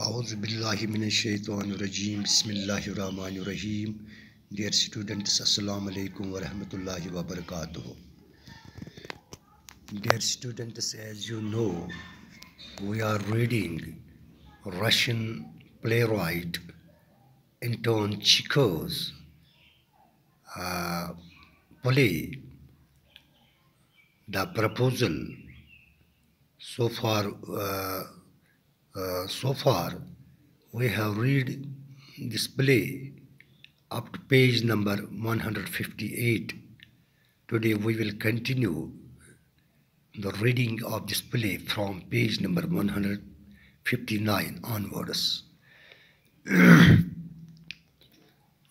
A'udhu billahi minash shaitanir rajim. Bismillahir rahmanir rahim. Dear students, assalamu alaikum wa rahmatullahi wa barakatuh. Dear students, as you know, we are reading Russian playwright Anton Chekhov's play, The Proposal. So far, we have read this play up to page number 158. Today we will continue the reading of this play from page number 159 onwards.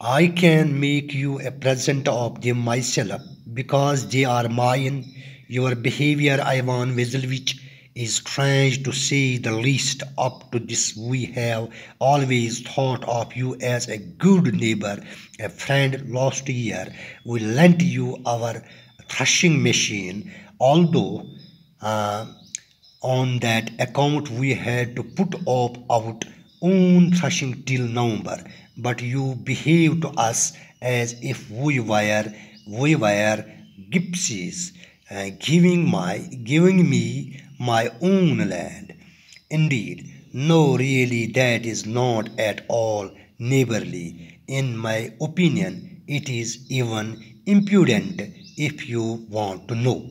I can make you a present of them myself because they are mine. Your behavior, Ivan Vasilevich, is strange to say the least. Up to this, we have always thought of you as a good neighbor, a friend. Last year, we lent you our threshing machine, although on that account we had to put off our own threshing till November. But you behaved to us as if we were gypsies, giving me my own land. Indeed, no, really, that is not at all neighborly. In my opinion, it is even impudent, if you want to know.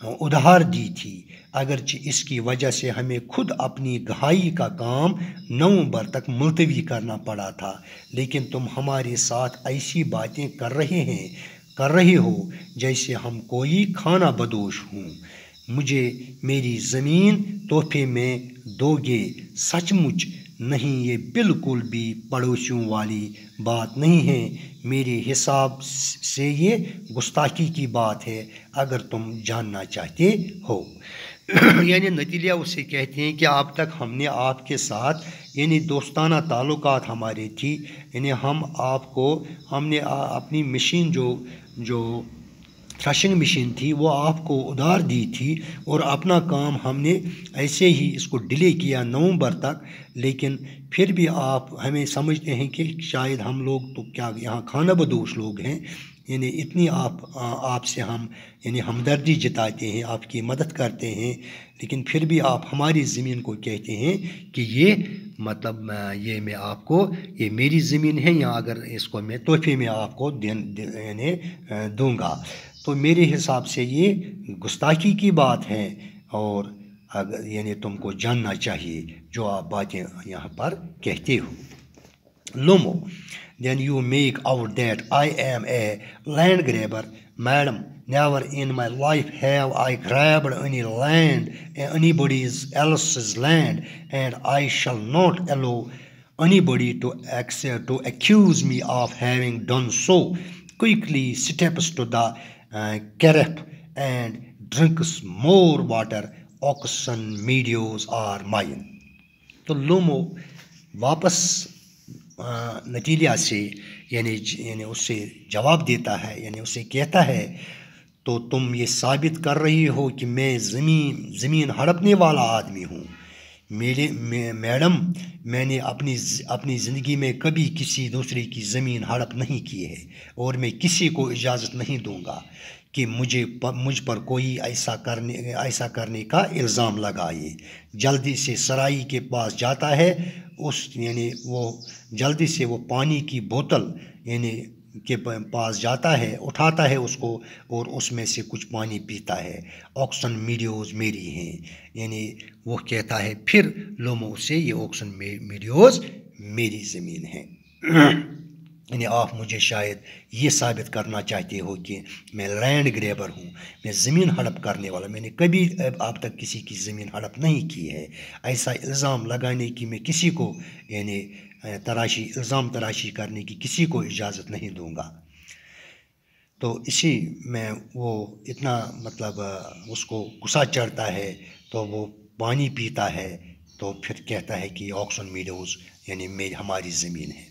ادھار دی تھی، اگرچہ اس کی وجہ سے ہمیں خود اپنی گہائی کا کام نومبر تک ملتوی کرنا پڑا تھا، لیکن تم ہمارے ساتھ ایسی باتیں کر رہے ہو جیسے ہم کوئی خانہ بدوش ہوں۔ مجھے میری زمین تحفے میں دو گے؟ سچ مچ نہیں، یہ بالکل بھی پڑوسیوں والی بات نہیں ہے، میرے حساب سے یہ گستاخی کی بات ہے، اگر تم جاننا چاہتے ہو۔ یعنی نتیجہ اسے کہتے ہیں کہ اب تک ہم نے آپ کے ساتھ یعنی دوستانہ تعلقات ہمارے تھی، یعنی ہم نے اپنی مشین جو تھریشنگ مشین تھی وہ آپ کو ادھار دی تھی، اور اپنا کام ہم نے ایسے ہی اس کو ڈیلے کیا نومبر تک، لیکن پھر بھی آپ ہمیں سمجھتے ہیں کہ شاید ہم لوگ تو کیا یہاں خانہ بدوش لوگ ہیں، یعنی اتنی آپ سے ہم یعنی ہمدردی جتاتے ہیں، آپ کی مدد کرتے ہیں، لیکن پھر بھی آپ ہماری زمین کو کہتے ہیں کہ یہ مطلب یہ میں آپ کو یہ میری زمین ہے، یا اگر اس کو میں تحفے میں آپ کو یعنی دوں گا، تو میرے حساب سے یہ گستاخی کی بات ہے، اور اگر یعنی تم کو جاننا چاہیے جو آپ باتیں یہاں پر کہتے ہو۔ لومو then you make out that I am a land grabber. Madam, never in my life have I grabbed any land, anybody else's land, and I shall not allow anybody to accuse me of having done so. Quickly steps to the carafe and drinks more water. Oxen meadows are mine. تو لومو واپس نتیجہ سے یعنی اس سے جواب دیتا ہے، یعنی اسے کہتا ہے تو تم یہ ثابت کر رہی ہو کہ میں زمین ہڑپنے والا آدمی ہوں۔ میڈم، میں نے اپنی زندگی میں کبھی کسی دوسرے کی زمین ہڑپ نہیں کی ہے، اور میں کسی کو اجازت نہیں دوں گا کہ مجھ پر کوئی ایسا کرنے کا الزام لگائے۔ جلدی سے سرائی کے پاس جاتا ہے، یعنی وہ جلدی سے وہ پانی کی بوتل یعنی کے پاس جاتا ہے، اٹھاتا ہے اس کو، اور اس میں سے کچھ پانی پیتا ہے۔ آکسن میڈوز میری ہیں، یعنی وہ کہتا ہے پھر لومو سے یہ آکسن میڈوز میری زمین ہے۔ یعنی آپ مجھے شاید یہ ثابت کرنا چاہتے ہو کہ میں لینڈ گریبر ہوں، میں زمین ہڑپ کرنے والا، میں نے کبھی اب تک کسی کی زمین ہڑپ نہیں کی ہے، ایسا الزام لگانے کی میں کسی کو یعنی الزام تراشی کرنے کی کسی کو اجازت نہیں دوں گا۔ تو اسی میں وہ اتنا مطلب اس کو غصہ چڑھتا ہے، تو وہ پانی پیتا ہے، تو پھر کہتا ہے کہ آکسن میڈوز یعنی ہماری زمین ہے۔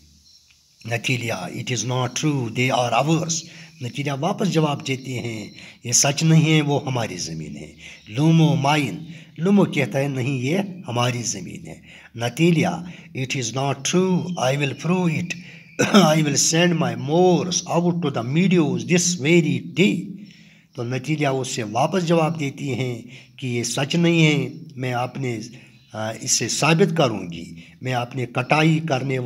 نتیجہ it is not true they are ours. نتیجہ واپس جواب دیتے ہیں یہ سچ نہیں ہے، وہ ہماری زمین ہے۔ لومو مائن، لومو کہتا ہے نہیں یہ ہماری زمین ہے۔ نتیجہ it is not true, I will prove it, I will send my mowers out to the meadows this very day. تو نتیجہ اس سے واپس جواب دیتی ہیں کہ یہ سچ نہیں ہے، میں اس سے ثابت کروں گی، میں اپنے کٹائی کرنے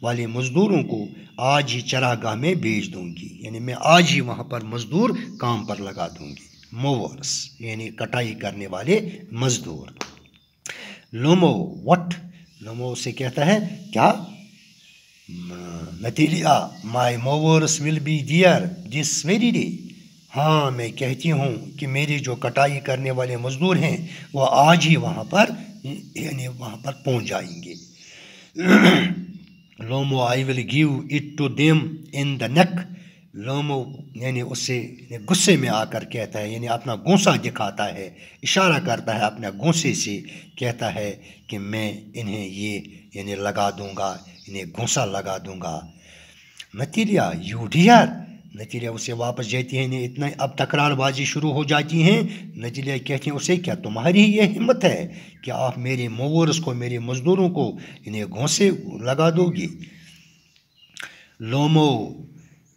والے مزدوروں کو آج ہی چراگاہ میں بھیج دوں گی، یعنی میں آج ہی وہاں پر مزدور کام پر لگا دوں گی۔ موورس یعنی کٹائی کرنے والے مزدور۔ لومو وٹ، لومو سے کہتا ہے کیا؟ نتیجہ my mowers will be there this very day, ہاں میں کہتی ہوں کہ میرے جو کٹائی کرنے والے مزدور ہیں وہ آج ہی وہاں پر پہنچ جائیں گے۔ Lomov I will give it to them in the neck, Lomov یعنی اس سے غصے میں آ کر کہتا ہے، یعنی اپنا غصہ دکھاتا ہے، اشارہ کرتا ہے اپنے غصے سے، کہتا ہے کہ میں انہیں یہ یعنی لگا دوں گا، انہیں غصہ لگا دوں گا۔ نتیجہ یو ڈیئر، نتیجہ اسے واپس جاتی ہیں، اتنا اب تکرار بازی شروع ہو جاتی ہیں۔ نتیجہ کہتے ہیں اسے کیا تمہاری یہ ہمت ہے کہ آپ میرے موورس کو، میرے مزدوروں کو انہیں گھونسے لگا دو گی؟ لومو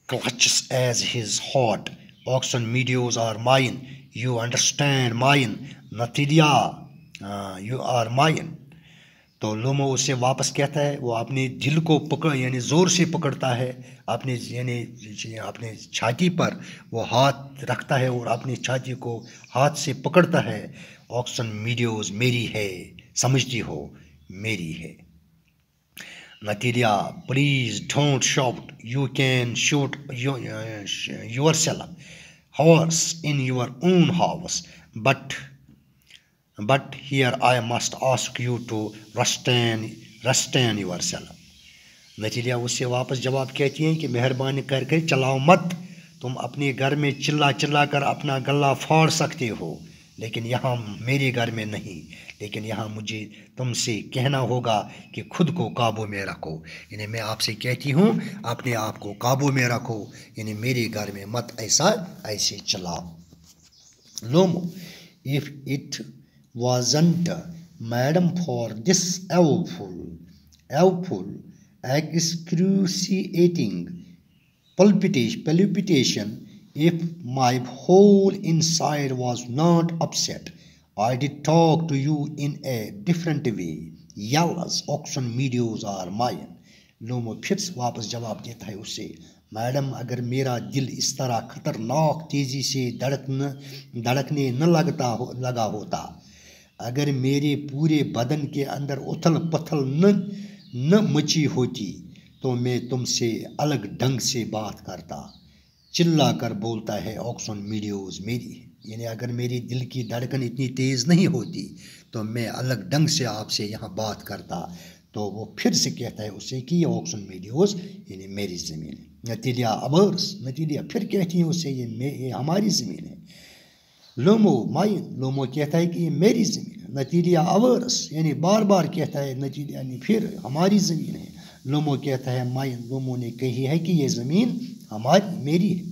clutches as his heart. Oxen meadows are mine. You understand mine. نتیجہ you are mine. تو لومو اس سے واپس کہتا ہے، وہ اپنے دل کو یعنی زور سے پکڑتا ہے، اپنے اپنے چھاتی پر وہ ہاتھ رکھتا ہے اور اپنی چھاتی کو ہاتھ سے پکڑتا ہے. آکسن میڈوز میری ہے، سمجھتی ہو میری ہے. Natalia please don't shout, you can shout yourself hoarse in your own house, but here I must ask you to restrain yourself. نتیجہ اس سے واپس جواب کہتی ہیں کہ مہربانی کر کے چلاؤ مت، تم اپنے گھر میں چلا کر اپنا گلا پھاڑ سکتے ہو، لیکن یہاں میرے گھر میں نہیں، لیکن یہاں مجھے تم سے کہنا ہوگا کہ خود کو قابو میں رکھو. یعنی میں آپ سے کہتی ہوں اپنے آپ کو قابو میں رکھو، یعنی میرے گھر میں مت ایسے چلاؤ. لومو if it wasn't, madam, for this awful, excruciating palpitation, if my whole inside was not upset, I'd talk to you in a different way. Yells, auction meadows are mine. لومو پھر واپس جواب دیتا ہے اسے، میڈم اگر میرا دل اس طرح خطرناک تیزی سے دھڑکنے نہ لگا ہوتا، اگر میرے پورے بدن کے اندر اتھل پتھل نہ مچی ہوتی تو میں تم سے الگ ڈھنگ سے بات کرتا. چلا کر بولتا ہے آکسن میڈوز میری ہے، یعنی اگر میری دل کی دھڑکن اتنی تیز نہیں ہوتی تو میں الگ ڈھنگ سے آپ سے یہاں بات کرتا. تو وہ پھر سے کہتا ہے اسے کہ یہ آکسن میڈوز یعنی میری زمین ہے. نتیجہ پھر کہتی ہیں اسے یہ ہماری زمین ہے. لومو کہتا ہے کہ یہ میری زمین ہے. نتیجہ اورس یعنی بار بار کہتا ہے نتیجہ یعنی پھر ہماری زمین ہے. لومو کہتا ہے مائن، لومو نے کہی ہے کہ یہ زمین میری ہے.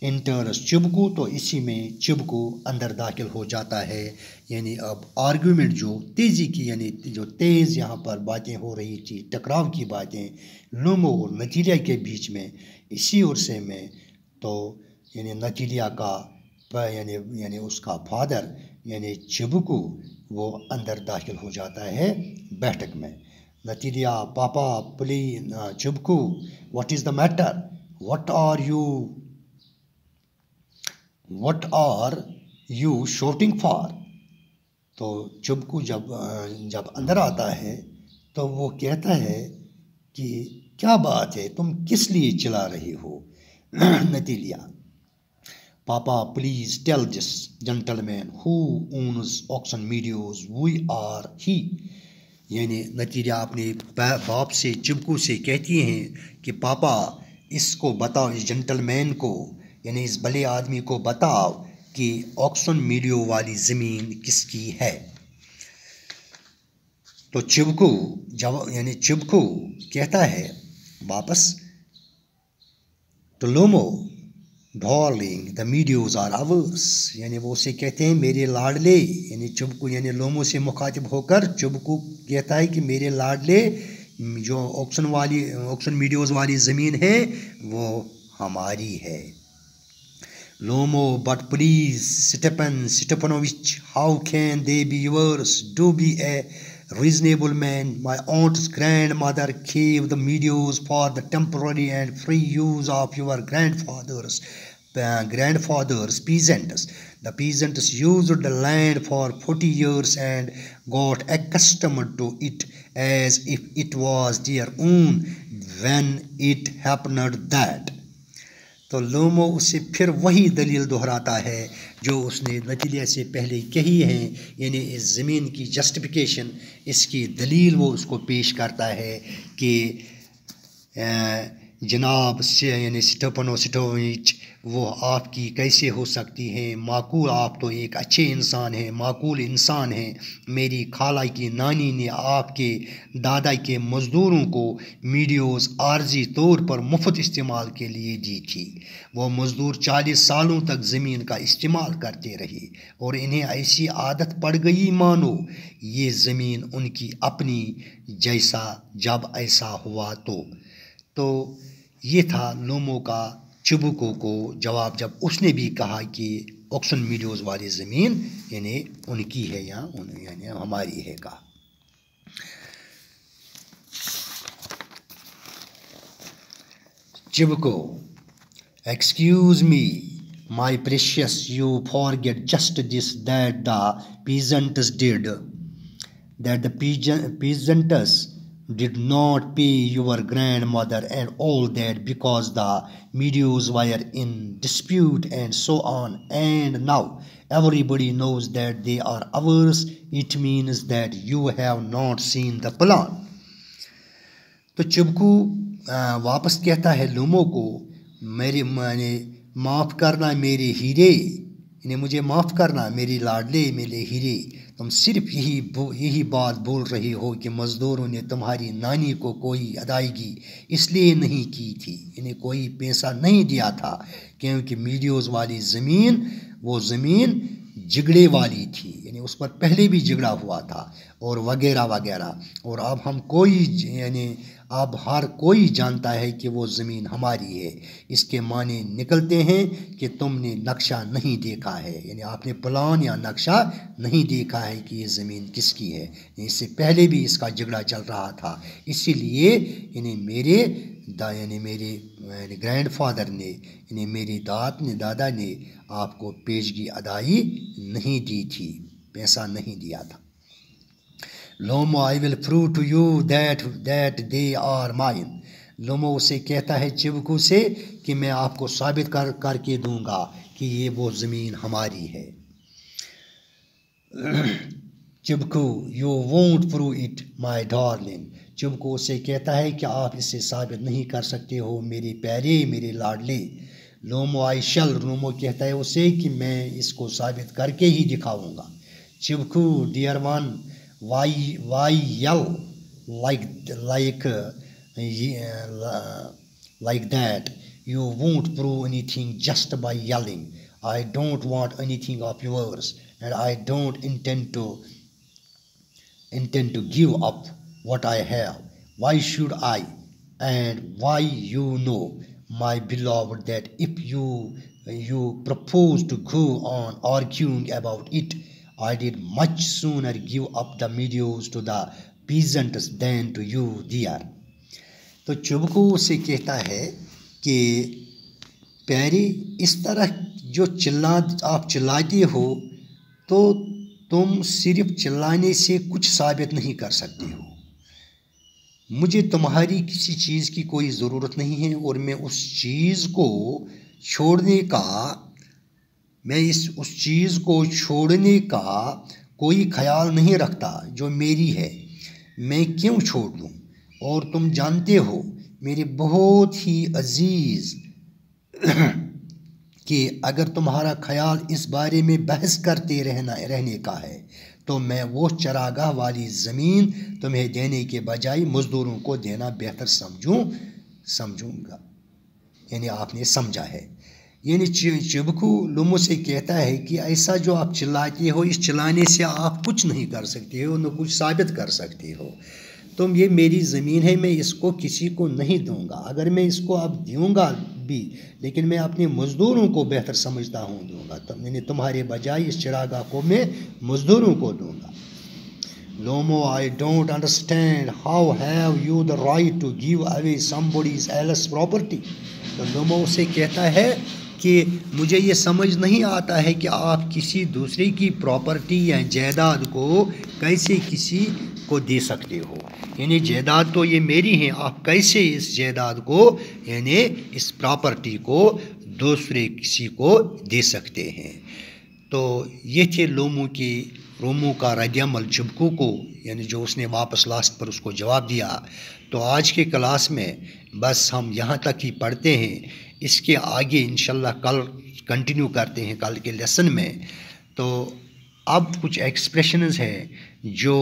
انٹرس چبکو، تو اسی میں چبکو اندر داخل ہو جاتا ہے. یعنی اب آرگومنٹ جو تیزی کی یعنی جو تیز یہاں پر باتیں ہو رہی تھی، ٹکراؤ کی باتیں لومو اور نتیجہ کے بیچ میں، اسی عرصے میں تو یعنی نتیجہ کا یعنی اس کا فادر یعنی چبکو وہ اندر داخل ہو جاتا ہے بیٹھک میں. نتیجہ papa please Chubukov what is the matter, what are you shouting for. تو چبکو جب اندر آتا ہے تو وہ کہتا ہے کہ کیا بات ہے، تم کس لیے چلا رہی ہو. نتیجہ papa please tell this gentleman who owns Oxen Meadows we or he. یعنی نتیجہ اپنے باپ سے چبکو سے کہتی ہیں کہ پاپا اس کو بتاؤ، اس جنٹل مین کو یعنی اس بڑے آدمی کو بتاؤ کہ آکسن میڈو والی زمین کس کی ہے. تو چبکو کہتا ہے واپس to Lomov darling the meadows are ours. یعنی وہ اسے کہتے ہیں میرے لاڈلے، یعنی چبکو یعنی لومو سے مخاطب ہو کر چبکو کہتا ہے کہ میرے لاڈلے جو آکسن میڈوز والی زمین ہے وہ ہماری ہے. Lomov but please Stepanovich how can they be yours, do be a reasonable man. My aunt's grandmother gave the meadows for the temporary and free use of your grandfather's peasants. The peasants used the land for 40 years and got accustomed to it as if it was their own when it happened that. تو لومو اسے پھر وہی دلیل دہراتا ہے جو اس نے نتیجہ سے پہلے کہی ہیں، یعنی اس زمین کی جسٹیفیکیشن، اس کی دلیل وہ اس کو پیش کرتا ہے کہ جناب یعنی اسٹیپنوچ وہ آپ کی کیسے ہو سکتی ہیں، معقول آپ تو ایک اچھے انسان ہیں، معقول انسان ہیں. میری خالہ کی نانی نے آپ کے دادا کے مزدوروں کو میڈوز عارضی طور پر مفت استعمال کے لیے دی تھی. وہ مزدور 40 سالوں تک زمین کا استعمال کرتے رہے اور انہیں ایسی عادت پڑ گئی مانو یہ زمین ان کی اپنی جیسا. جب ایسا ہوا تو یہ تھا لومو کا چبکو کو جواب، جب اس نے بھی کہا کہ آکسن میڈوز والی زمین یعنی ان کی ہے یا یعنی ہماری ہے کا. Chibko, excuse me, my precious, you forget just this, that the peasants did, that the peasants did not pay your grandmother and all that because the meadows were in dispute and so on, and now everybody knows that they are ours. It means that you have not seen the plan. تو چبکو واپس کہتا ہے لومو کو معاف کرنا میرے ہیرے، یعنی مجھے معاف کرنا میری لاڈلے میرے ہیرے، تم صرف یہی بات بول رہے ہو کہ مزدوروں نے تمہاری نانی کو کوئی ادائیگی اس لیے نہیں کی تھی، یعنی کوئی پیسہ نہیں دیا تھا کیونکہ میڈیوز والی زمین وہ زمین جگڑے والی تھی، یعنی اس پر پہلے بھی جگڑا ہوا تھا اور وغیرہ وغیرہ، اور اب ہم یعنی اب ہر کوئی جانتا ہے کہ وہ زمین ہماری ہے۔ اس کے معنی نکلتے ہیں کہ تم نے نقشہ نہیں دیکھا ہے، یعنی آپ نے پلان یا نقشہ نہیں دیکھا ہے کہ یہ زمین کس کی ہے، اس سے پہلے بھی اس کا جھگڑا چل رہا تھا، اسی لیے یعنی میرے گرینڈ فادر نے، یعنی میری دادا نے آپ کو پیشگی ادائی نہیں دی تھی، پیسہ نہیں دیا تھا۔ لومو I will prove to you that they are mine. لومو اسے کہتا ہے چبکو سے کہ میں آپ کو ثابت کر کے دوں گا کہ یہ وہ زمین ہماری ہے۔ چبکو you won't prove it my darling. چبکو اسے کہتا ہے کہ آپ اسے ثابت نہیں کر سکتے ہو میرے پیارے میرے لاڈلے۔ لومو I shall. لومو کہتا ہے اسے کہ میں اس کو ثابت کر کے ہی دکھاؤں گا۔ چبکو dear one, why yell like that? You won't prove anything just by yelling. I don't want anything of yours, and I don't intend to give up what I have. Why should I? And why you know, my beloved, that if you propose to go on arguing about it, I did much sooner give up the meadows to the peasants than to you, dear. تو چبکو سے کہتا ہے کہ پیاری اس طرح جو آپ چلاتے ہو تو تم صرف چلانے سے کچھ ثابت نہیں کر سکتے ہو، مجھے تمہاری کسی چیز کی کوئی ضرورت نہیں ہے، اور میں اس چیز کو چھوڑنے کا کوئی خیال نہیں رکھتا جو میری ہے، میں کیوں چھوڑ دوں؟ اور تم جانتے ہو میرے بہت ہی عزیز کہ اگر تمہارا خیال اس بارے میں بحث کرتے رہنے کا ہے تو میں وہ چراگاہ والی زمین تمہیں دینے کے بجائے مزدوروں کو دینا بہتر سمجھوں گا، یعنی آپ نے سمجھا ہے۔ یعنی چبکو لومو سے کہتا ہے کہ ایسا جو آپ چلاتے ہو اس چلانے سے آپ کچھ نہیں کر سکتے ہو، نہ کچھ ثابت کر سکتے ہو، تو یہ میری زمین ہے، میں اس کو کسی کو نہیں دوں گا، اگر میں اس کو اب دوں گا بھی لیکن میں اپنے مزدوروں کو بہتر سمجھتا ہوں دوں گا، یعنی تمہارے بجائے اس چراگاہ کو میں مزدوروں کو دوں گا۔ Lomo, I don't understand. How have you the right to give away somebody else's property? تو لومو اسے کہتا ہے کہ مجھے یہ سمجھ نہیں آتا ہے کہ آپ کسی دوسرے کی پراپرٹی یا جائیداد کو کیسے کسی کو دے سکتے ہو، یعنی جائیداد تو یہ میری ہیں، آپ کیسے اس جائیداد کو یعنی اس پراپرٹی کو دوسرے کسی کو دے سکتے ہیں۔ تو یہ تھے رومو کا رد عمل چبکو کو، یعنی جو اس نے واپس لاسٹ پر اس کو جواب دیا۔ تو آج کے کلاس میں بس ہم یہاں تک ہی پڑھتے ہیں، اس کے آگے انشاءاللہ کل کنٹینیو کرتے ہیں کل کے لیسن میں۔ تو اب کچھ ایکسپریشنز ہیں جو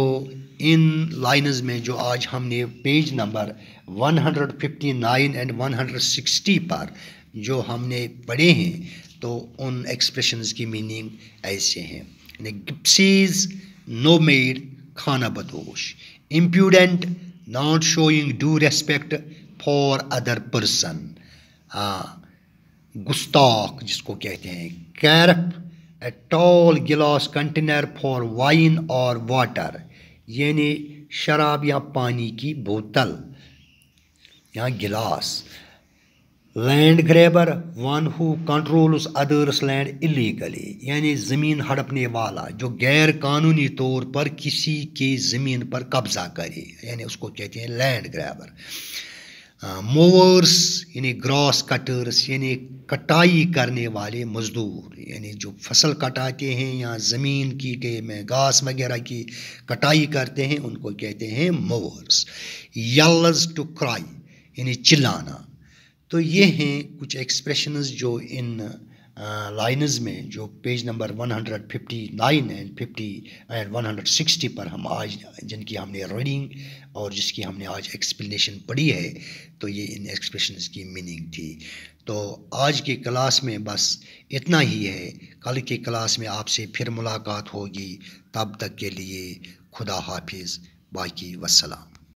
ان لائنز میں جو آج ہم نے پیج نمبر 159 اینڈ 160 پر جو ہم نے پڑھے ہیں، تو ان ایکسپریشنز کی میننگ ایسے ہیں۔ گپسیز نو میڈ کھانا بدوش، impudent not showing due respect for other person, گستاخ جس کو کہتے ہیں، carafe a tall glass container for wine اور واٹر، یعنی شراب یا پانی کی بوتل یا glass. Land grabber one who controls others land illegally, یعنی زمین ہڑپنے والا جو غیر قانونی طور پر کسی کی زمین پر قبضہ کرے، یعنی اس کو کہتے ہیں لینڈ گریبر۔ موورس یعنی گراس کٹرس، یعنی کٹائی کرنے والے مزدور، یعنی جو فصل کٹاتے ہیں یا زمین کی میں گھاس وغیرہ کی کٹائی کرتے ہیں ان کو کہتے ہیں موورس۔ یلز ٹو کرائی یعنی چلانا۔ تو یہ ہیں کچھ ایکسپریشنز جو ان لائنز میں جو پیج نمبر 159 اینڈ 160 پر ہم آج جن کی ہم نے ریڈنگ اور جس کی ہم نے آج ایکسپلینیشن پڑھی ہے، تو یہ ان ایکسپریشنز کی میننگ تھی۔ تو آج کے کلاس میں بس اتنا ہی ہے، کل کے کلاس میں آپ سے پھر ملاقات ہوگی، تب تک کے لیے خدا حافظ، باقی والسلام۔